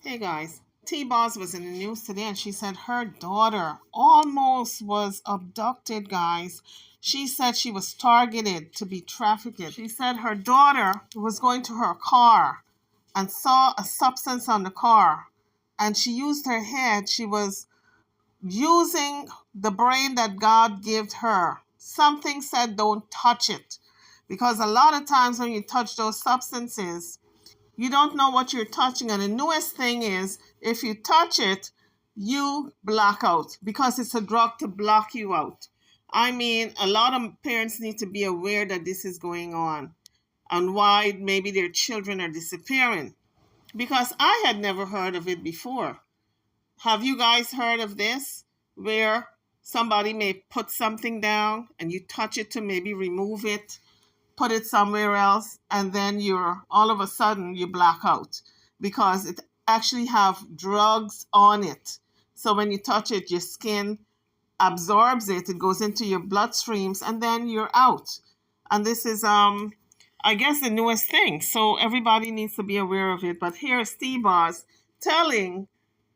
Hey guys, T-Boz was in the news today and she said her daughter almost was abducted, guys. She said she was targeted to be trafficked. She said her daughter was going to her car and saw a substance on the car and she used her head. She was using the brain that God gave her. Something said don't touch it because a lot of times when you touch those substances, you don't know what you're touching. And the newest thing is if you touch it, you black out because it's a drug to block you out. I mean, a lot of parents need to be aware that this is going on and why maybe their children are disappearing because I had never heard of it before. Have you guys heard of this where somebody may put something down and you touch it to maybe remove it, put it somewhere else, and then you're all of a sudden you black out because it actually have drugs on it. So when you touch it, your skin absorbs it, it goes into your bloodstreams, and then you're out. And this is I guess the newest thing. So everybody needs to be aware of it. But here's T-Boz telling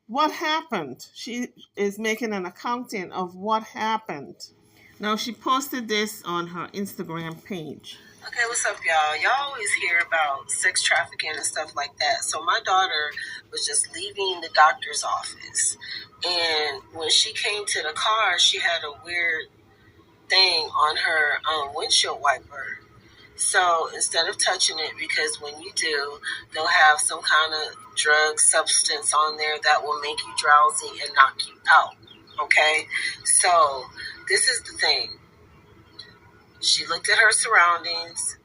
what happened. She is making an accounting of what happened. Now she posted this on her Instagram page. Okay, what's up, y'all? Y'all always hear about sex trafficking and stuff like that. So my daughter was just leaving the doctor's office, and when she came to the car, she had a weird thing on her windshield wiper. So instead of touching it, because when you do, they'll have some kind of drug substance on there that will make you drowsy and knock you out. Okay? So this is the thing. She looked at her surroundings.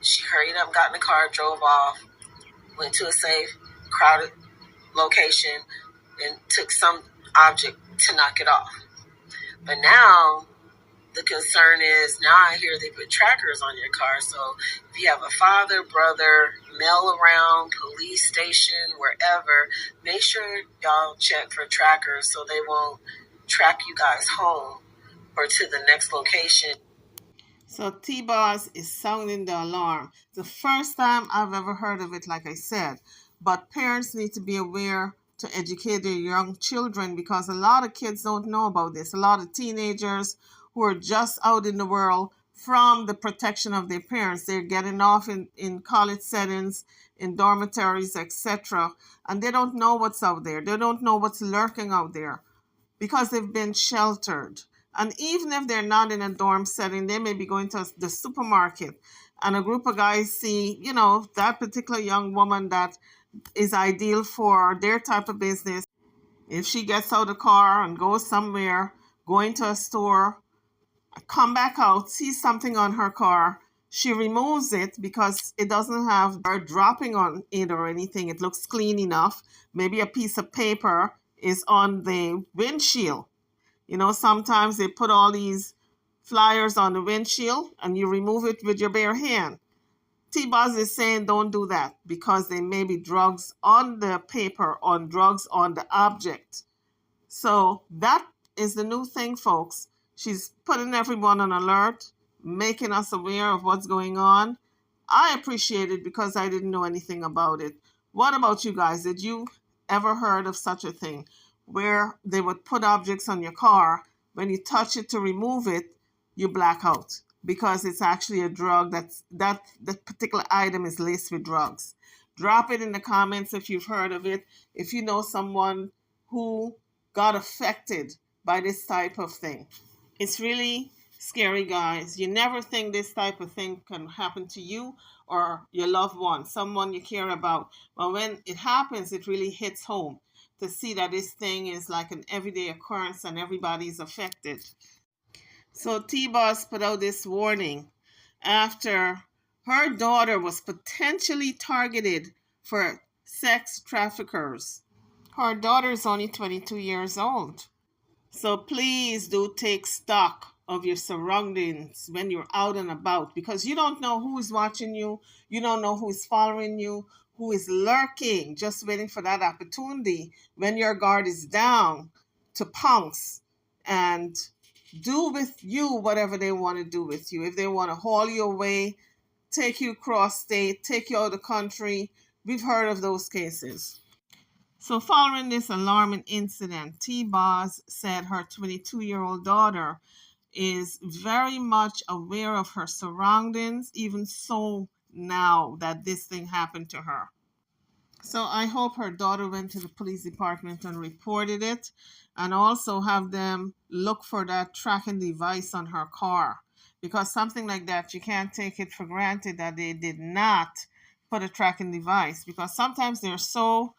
She hurried up, got in the car, drove off, went to a safe, crowded location, and took some object to knock it off. But now the concern is now I hear they put trackers on your car. So if you have a father, brother, mail around, police station, wherever, make sure y'all check for trackers so they won't track you guys home or to the next location. So T-Boz is sounding the alarm. The first time I've ever heard of it, like I said. But parents need to be aware to educate their young children because a lot of kids don't know about this. A lot of teenagers who are just out in the world from the protection of their parents. They're getting off in college settings, in dormitories, etc. And they don't know what's out there. They don't know what's lurking out there because they've been sheltered. And even if they're not in a dorm setting, they may be going to the supermarket and a group of guys see, that particular young woman that is ideal for their type of business. If she gets out of the car and goes somewhere, going to a store, come back out, sees something on her car, she removes it because it doesn't have dirt dropping on it or anything. It looks clean enough. Maybe a piece of paper is on the windshield. Sometimes they put all these flyers on the windshield and you remove it with your bare hand. T-Boz is saying don't do that because there may be drugs on the paper or drugs on the object. So that is the new thing, folks. She's putting everyone on alert, making us aware of what's going on. I appreciate it because I didn't know anything about it. What about you guys? Did you ever heard of such a thing where they would put objects on your car? When you touch it to remove it, you black out because it's actually a drug that particular item is laced with drugs. Drop it in the comments if you've heard of it. If you know someone who got affected by this type of thing. It's really scary, guys. You never think this type of thing can happen to you or your loved one, someone you care about. But when it happens, it really hits home to see that this thing is like an everyday occurrence and everybody's affected. So T-Boz put out this warning after her daughter was potentially targeted for sex traffickers. Her daughter is only 22 years old. So please do take stock of your surroundings when you're out and about because you don't know who is watching you. You don't know who is following you, who is lurking, just waiting for that opportunity when your guard is down to pounce and do with you whatever they want to do with you. If they want to haul you away, take you cross state, take you out of the country. We've heard of those cases. So following this alarming incident, T-Boz said her 22-year-old daughter is very much aware of her surroundings, even so now that this thing happened to her. So I hope her daughter went to the police department and reported it, and also have them look for that tracking device on her car, because something like that, you can't take it for granted that they did not put a tracking device, because sometimes they're so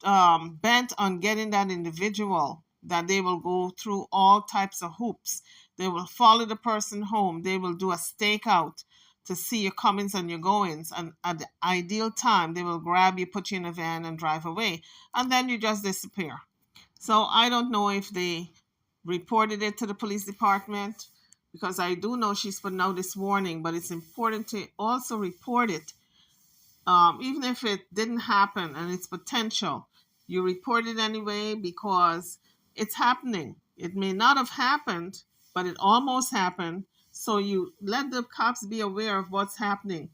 bent on getting that individual that they will go through all types of hoops. They will follow the person home. They will do a stakeout to see your comings and your goings. And at the ideal time, they will grab you, put you in a van, and drive away. And then you just disappear. So I don't know if they reported it to the police department, because I do know she's putting out this warning, but it's important to also report it, even if it didn't happen and it's potential. You report it anyway, because it's happening. It may not have happened, but it almost happened. So you let the cops be aware of what's happening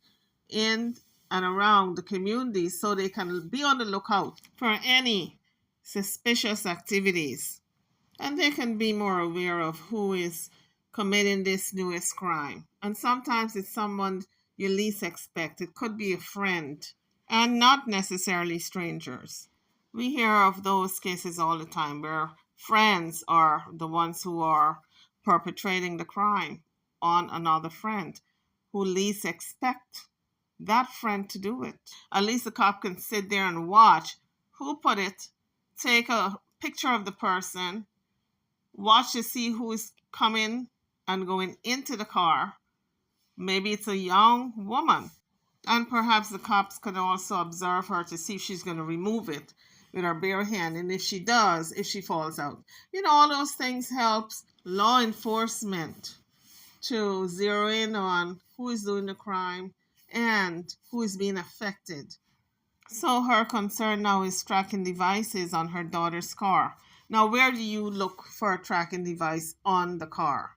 in and around the community, so they can be on the lookout for any suspicious activities, and they can be more aware of who is committing this newest crime. And sometimes it's someone you least expect. It could be a friend, and not necessarily strangers. We hear of those cases all the time where friends are the ones who are perpetrating the crime on another friend who least expect that friend to do it. At least the cop can sit there and watch who put it, take a picture of the person, watch to see who is coming and going into the car. Maybe it's a young woman. And perhaps the cops could also observe her to see if she's going to remove it with her bare hand. And if she does, if she falls out. All those things helps law enforcement to zero in on who is doing the crime and who is being affected. So her concern now is tracking devices on her daughter's car. Now, where do you look for a tracking device on the car?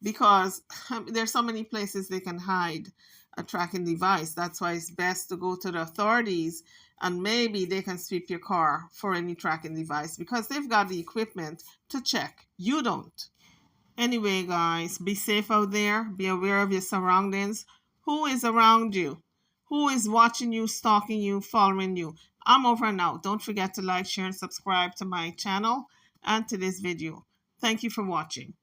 Because there's so many places they can hide a tracking device. That's why it's best to go to the authorities, and maybe they can sweep your car for any tracking device, because they've got the equipment to check. You don't. Anyway, guys, be safe out there. Be aware of your surroundings. Who is around you? Who is watching you, stalking you, following you? I'm over and out. Don't forget to like, share, and subscribe to my channel and to this video. Thank you for watching.